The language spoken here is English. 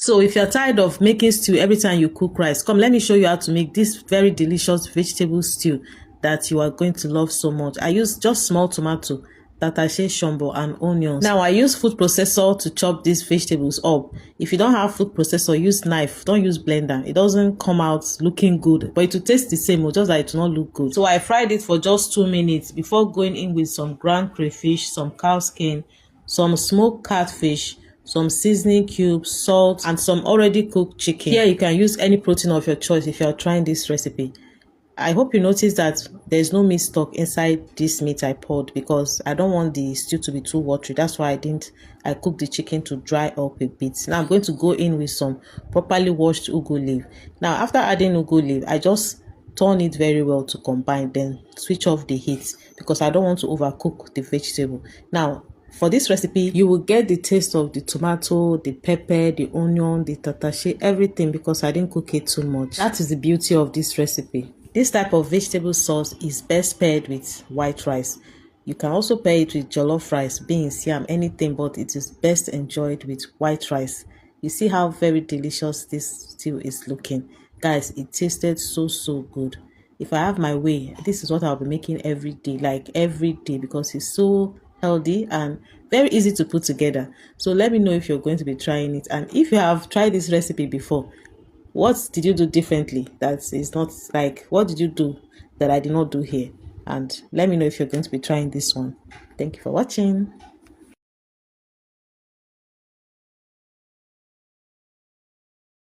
So if you're tired of making stew every time you cook rice, come let me show you how to make this very delicious vegetable stew that you are going to love so much. I use just small tomato, tatashe, shombo, and onions. Now I use food processor to chop these vegetables up. If you don't have food processor, use knife, don't use blender. It doesn't come out looking good, but it will taste the same, just like it will not look good. So I fried it for just 2 minutes before going in with some ground crayfish, some cow skin, some smoked catfish, some seasoning cubes, salt, and some already cooked chicken. Here you can use any protein of your choice if you are trying this recipe. I hope you notice that there's no meat stock inside this meat I poured, because I don't want the stew to be too watery. That's why I cooked the chicken to dry up a bit. Now I'm going to go in with some properly washed ugu leaf. Now after adding ugu leaf, I just turn it very well to combine, then switch off the heat because I don't want to overcook the vegetable. Now for this recipe, you will get the taste of the tomato, the pepper, the onion, the tatashe, everything, because I didn't cook it too much. That is the beauty of this recipe. This type of vegetable sauce is best paired with white rice. You can also pair it with jollof rice, beans, yam, anything, but it is best enjoyed with white rice. You see how very delicious this stew is looking. Guys, it tasted so good. If I have my way, this is what I'll be making every day, like every day, because it's so healthy and very easy to put together. So let me know if you're going to be trying it, and if you have tried this recipe before, what did you do differently that is not like, what did you do that I did not do here? And let me know if you're going to be trying this one. Thank you for watching.